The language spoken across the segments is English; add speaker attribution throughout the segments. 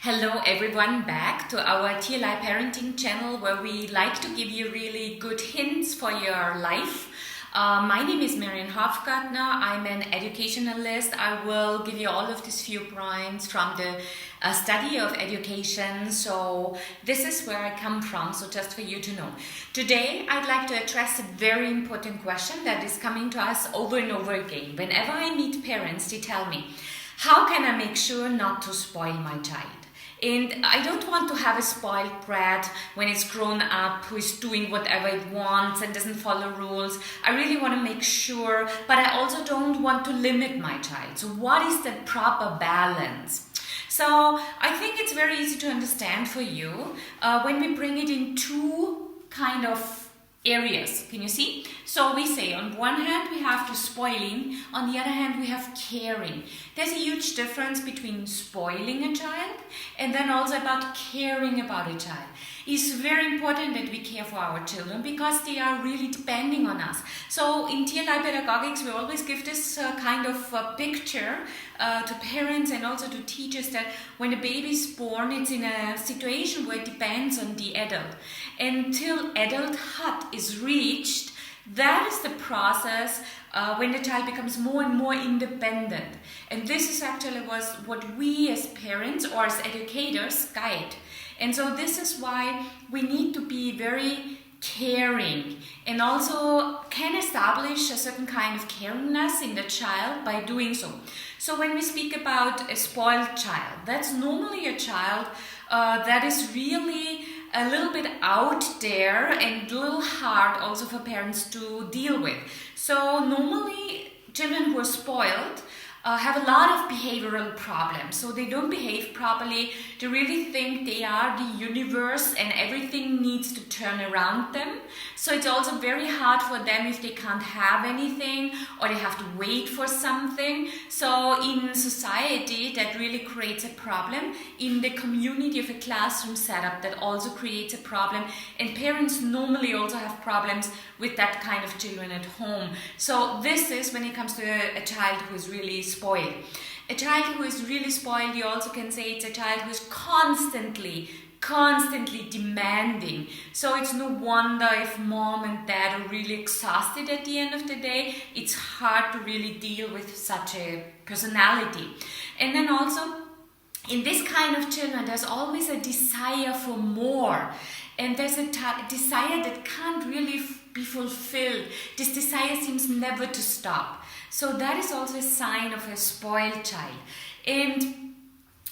Speaker 1: Hello everyone, back to our TLI parenting channel where we like to give you really good hints for your life. My name is Marian Hofgartner. I'm an educationalist. I will give you all of these few points from the study of education. So this is where I come from, so just for you to know. Today I'd like to address a very important question that is coming to us over and over again. Whenever I meet parents, they tell me, how can I make sure not to spoil my child? And I don't want to have a spoiled brat when it's grown up, who is doing whatever it wants and doesn't follow rules. I really want to make sure, but I also don't want to limit my child. So what is the proper balance? So I think it's very easy to understand for you when we bring it in two kind of areas. Can you see? So we say on one hand we have to spoiling, on the other hand we have caring. There's a huge difference between spoiling a child and then also about caring about a child. It's very important that we care for our children because they are really depending on us. So in TLI pedagogics we always give this kind of picture to parents and also to teachers that when a baby is born, it's in a situation where it depends on the adult. Until adulthood is reached, that is the process when the child becomes more and more independent. And this is actually what we as parents or as educators guide. And so this is why we need to be very caring and also can establish a certain kind of caringness in the child by doing so. So when we speak about a spoiled child, that's normally a child that is really a little bit out there and a little hard also for parents to deal with. So normally children who are spoiled have a lot of behavioral problems. So they don't behave properly. They really think they are the universe and everything needs to turn around them. So it's also very hard for them if they can't have anything or they have to wait for something. So in society that really creates a problem. In the community of a classroom setup that also creates a problem. And parents normally also have problems with that kind of children at home. So this is when it comes to a child who is really spoiled. A child who is really spoiled, you also can say it's a child who is constantly demanding. So it's no wonder if mom and dad are really exhausted at the end of the day. It's hard to really deal with such a personality. And then also in this kind of children, there's always a desire for more. And there's a desire that can't really be fulfilled. This desire seems never to stop. So that is also a sign of a spoiled child. And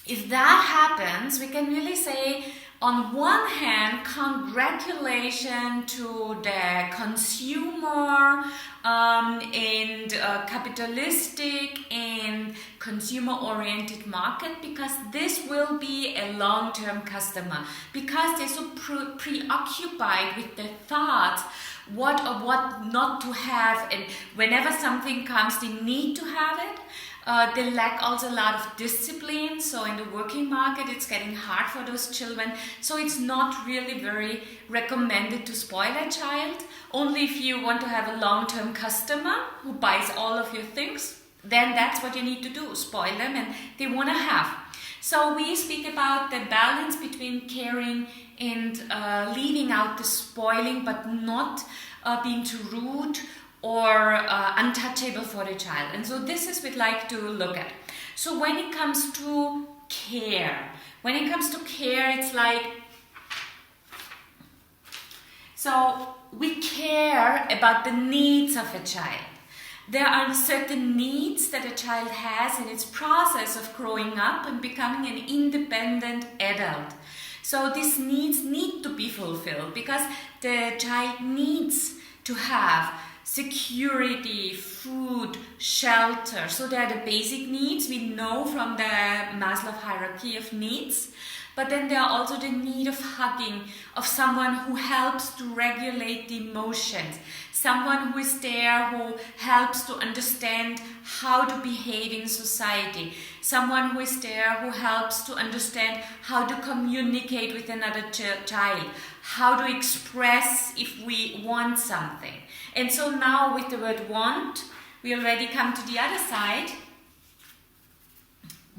Speaker 1: if that happens, we can really say, on one hand, congratulations to the consumer and capitalistic and consumer-oriented market, because this will be a long-term customer, because they're so preoccupied with the thoughts what or what not to have, and whenever something comes they need to have it. They lack also a lot of discipline, so in the working market it's getting hard for those children. So it's not really very recommended to spoil a child. Only if you want to have a long-term customer who buys all of your things, then that's what you need to do, spoil them, and they want to have. So we speak about the balance between caring and leaving out the spoiling, but not being too rude or untouchable for the child. And so this is what we'd like to look at. So when it comes to care, it's like, so we care about the needs of a child. There are certain needs that a child has in its process of growing up and becoming an independent adult. So these needs need to be fulfilled because the child needs to have security, food, shelter. So they are the basic needs we know from the Maslow hierarchy of needs. But then there are also the need of hugging, of someone who helps to regulate the emotions, someone who is there, who helps to understand how to behave in society, someone who is there, who helps to understand how to communicate with another child, how to express if we want something. And so now with the word want, we already come to the other side.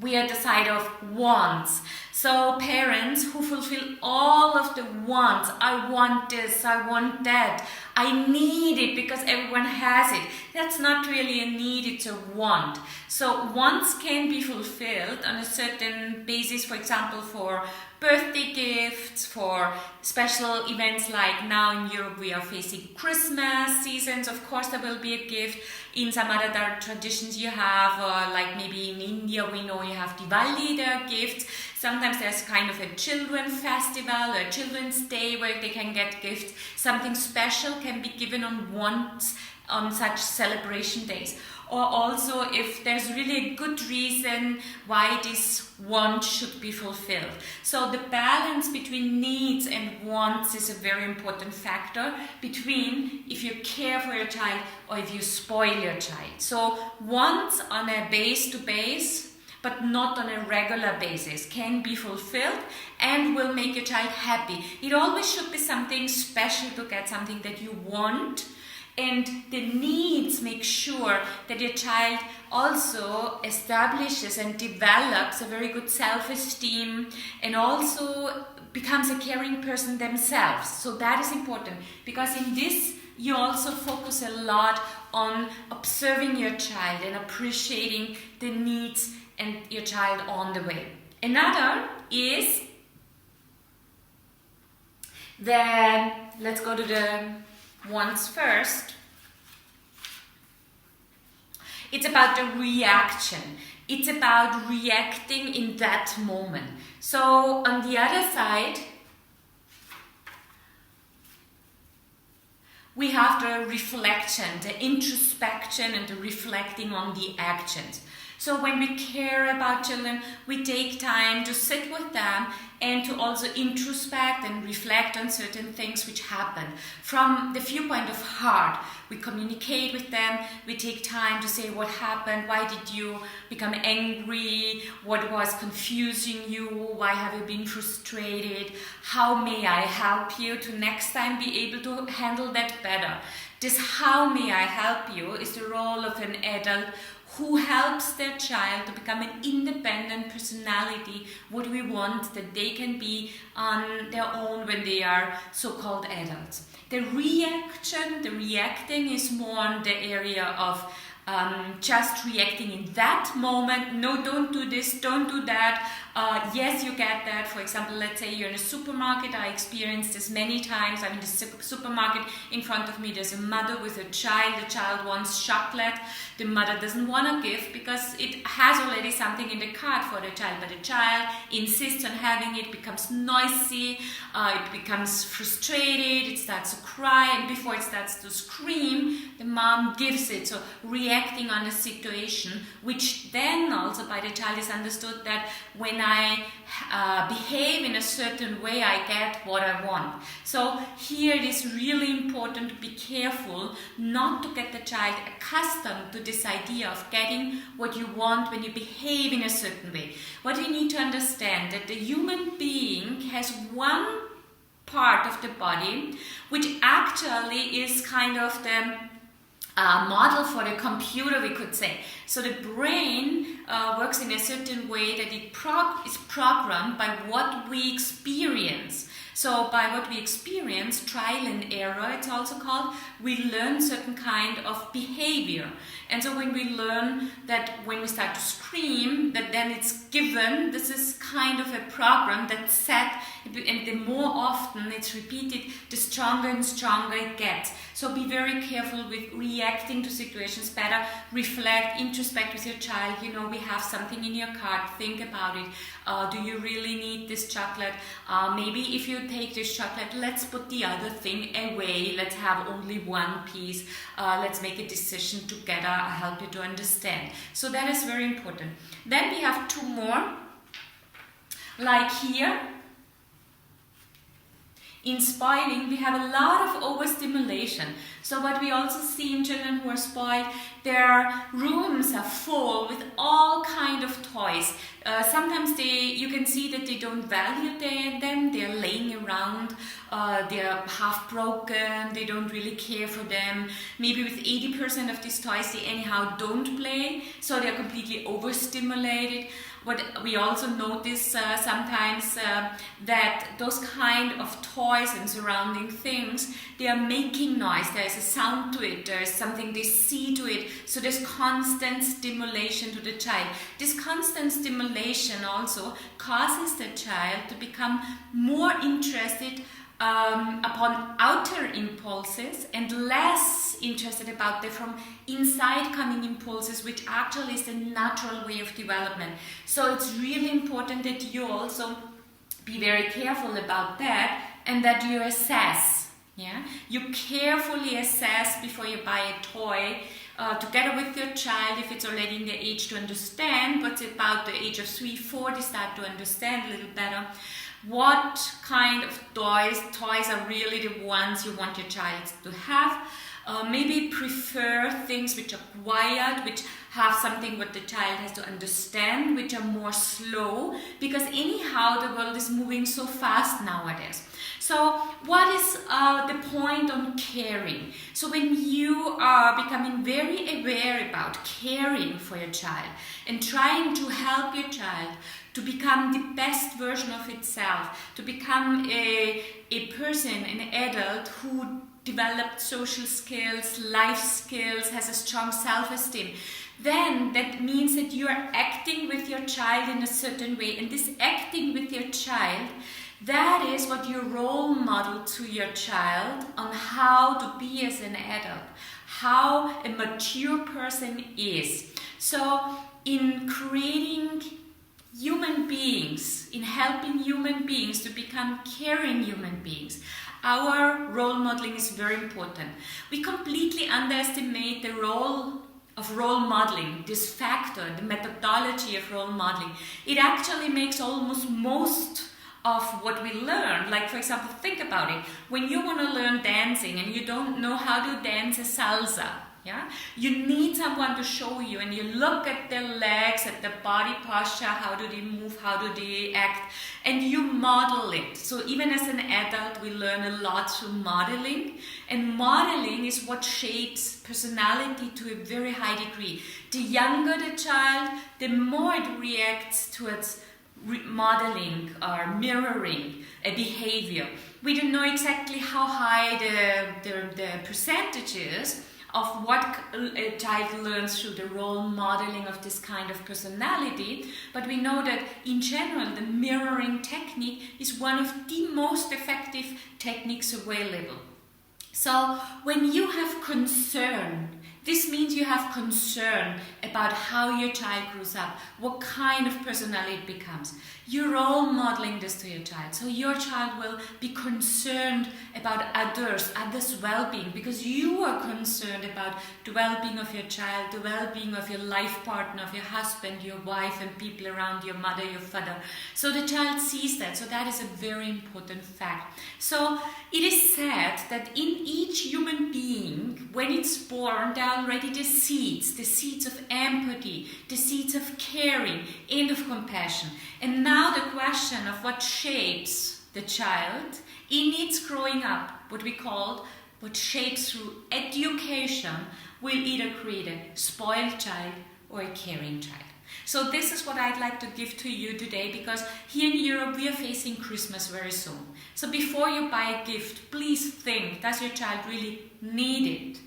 Speaker 1: We are the side of wants. So parents who fulfill all of the wants, I want this, I want that, I need it because everyone has it. That's not really a need, it's a want. So wants can be fulfilled on a certain basis, for example, for birthday gifts, for special events like now in Europe we are facing Christmas seasons. Of course there will be a gift. In some other traditions you have, like maybe in India we know you have Diwali, there are gifts. Sometimes there's kind of a children festival or a children's day where they can get gifts. Something special can be given on such celebration days. Or also if there's really a good reason why this want should be fulfilled. So the balance between needs and wants is a very important factor between if you care for your child or if you spoil your child. So wants on a base to base, but not on a regular basis, can be fulfilled and will make your child happy. It always should be something special to get, something that you want. And the needs make sure that your child also establishes and develops a very good self-esteem and also becomes a caring person themselves. So that is important because in this you also focus a lot on observing your child and appreciating the needs and your child on the way. Another is let's go to the wants first. It's about the reaction. It's about reacting in that moment. So on the other side, we have the reflection, the introspection and the reflecting on the actions. So when we care about children, we take time to sit with them and to also introspect and reflect on certain things which happen. From the viewpoint of heart, we communicate with them, we take time to say what happened, why did you become angry, what was confusing you, why have you been frustrated, how may I help you to next time be able to handle that better. This how may I help you is the role of an adult who helps their child to become an independent personality, what we want that they can be on their own when they are so-called adults. The reacting is more on the area of just reacting in that moment. No, don't do this, don't do that. Yes, you get that. For example, let's say you're in a supermarket. I experienced this many times. I'm in the supermarket. In front of me there's a mother with a child. The child wants chocolate. The mother doesn't want to give because it has already something in the cart for the child. But the child insists on having it, becomes noisy, it becomes frustrated, it starts to cry, and before it starts to scream, the mom gives it. So reacting on a situation, which then also by the child is understood that when I behave in a certain way, I get what I want. So here it is really important to be careful not to get the child accustomed to this idea of getting what you want when you behave in a certain way. What we need to understand that the human being has one part of the body which actually is kind of the model for the computer, we could say. So the brain works in a certain way that it is programmed by what we experience. So by what we experience, trial and error, it's also called, we learn certain kind of behavior. And so when we learn that when we start to scream, that then it's given, this is kind of a program that's set, and the more often it's repeated, the stronger and stronger it gets. So be very careful with reacting to situations better. Reflect, introspect with your child. You know, we have something in your cart. Think about it. Do you really need this chocolate? Maybe if you take this chocolate, let's put the other thing away. Let's have only one piece. Let's make a decision together. I'll help you to understand. So that is very important. Then we have two more. Like here. In spoiling, we have a lot of overstimulation. So what we also see in children who are spoiled, their rooms are full with all kind of toys. Sometimes you can see that they don't value them. They're laying around. They're half broken. They don't really care for them. Maybe with 80% of these toys, they anyhow don't play. So they're completely overstimulated. what we also notice sometimes that those kind of toys and surrounding things, they are making noise. There's a sound to it, there's something they see to it, so there's constant stimulation to the child. This constant stimulation also causes the child to become more interested upon outer impulses and less interested about the from inside coming impulses, which actually is the natural way of development. So it's really important that you also be very careful about that, and that you assess. Yeah, you carefully assess before you buy a toy, together with your child, if it's already in the age to understand, but about the age of 3, 4, they start to understand a little better. What kind of toys are really the ones you want your child to have? Maybe prefer things which are quiet, which have something what the child has to understand, which are more slow, because anyhow the world is moving so fast nowadays. So what is the point on caring? So when you are becoming very aware about caring for your child and trying to help your child to become the best version of itself, to become a person, an adult who developed social skills, life skills, has a strong self-esteem, then that means that you are acting with your child in a certain way. And this acting with your child, that is what you role model to your child on how to be as an adult, how a mature person is. So in creating human beings, in helping human beings to become caring human beings, our role modeling is very important. We completely underestimate the role of role modeling, this factor, the methodology of role modeling. It actually makes almost most of what we learn. Like, for example, think about it. When you want to learn dancing and you don't know how to dance a salsa, yeah, you need someone to show you, and you look at their legs, at the body posture, how do they move, how do they act, and you model it. So even as an adult, we learn a lot through modeling, and modeling is what shapes personality to a very high degree. The younger the child, the more it reacts towards modeling or mirroring a behavior. We don't know exactly how high the percentage is of what a child learns through the role modeling of this kind of personality, but we know that in general the mirroring technique is one of the most effective techniques available. So when you have concern, this means you have concern about how your child grows up, what kind of personality it becomes. You're role modeling this to your child. So your child will be concerned about others' well-being, because you are concerned about the well-being of your child, the well-being of your life partner, of your husband, your wife, and people around, your mother, your father. So the child sees that. So that is a very important fact. So it is said that in each human being, when it's born, there are already the seeds of empathy, the seeds of caring and of compassion. And now the question of what shapes the child in its growing up, what shapes through education, will either create a spoiled child or a caring child. So this is what I'd like to give to you today, because here in Europe we are facing Christmas very soon. So before you buy a gift, please think, does your child really need it?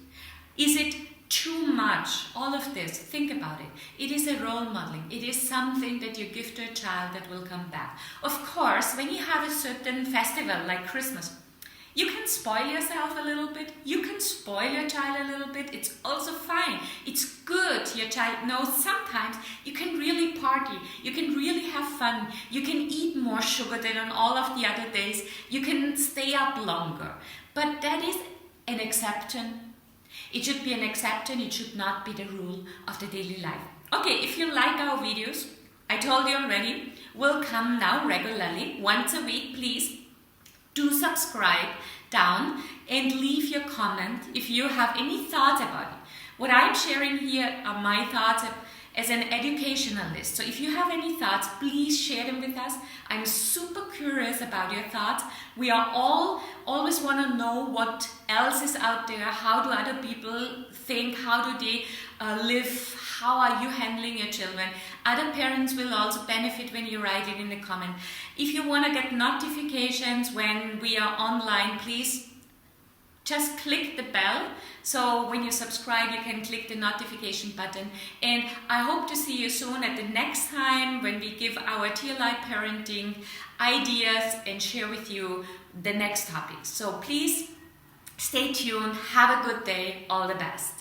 Speaker 1: Is it too much? All of this, think about it. It is a role modeling. It is something that you give to a child that will come back. Of course, when you have a certain festival like Christmas, you can spoil yourself a little bit. You can spoil your child a little bit. It's also fine. It's good. Your child knows sometimes you can really party. You can really have fun. You can eat more sugar than on all of the other days. You can stay up longer. But that is an exception. It should be an exception. It should not be the rule of the daily life. Okay, if you like our videos, I told you already, we'll come now regularly, once a week. Please do subscribe down and leave your comment if you have any thoughts about it. What I'm sharing here are my thoughts as an educationalist. So if you have any thoughts, please share them with us. I'm super curious about your thoughts. We are all always want to know what else is out there. How do other people think? How do they live? how are you handling your children. Other parents will also benefit when you write it in the comment. If you want to get notifications when we are online, please just click the bell. So when you subscribe, you can click the notification button. And I hope to see you soon at the next time when we give our TLI parenting ideas and share with you the next topics. So please stay tuned. Have a good day. All the best.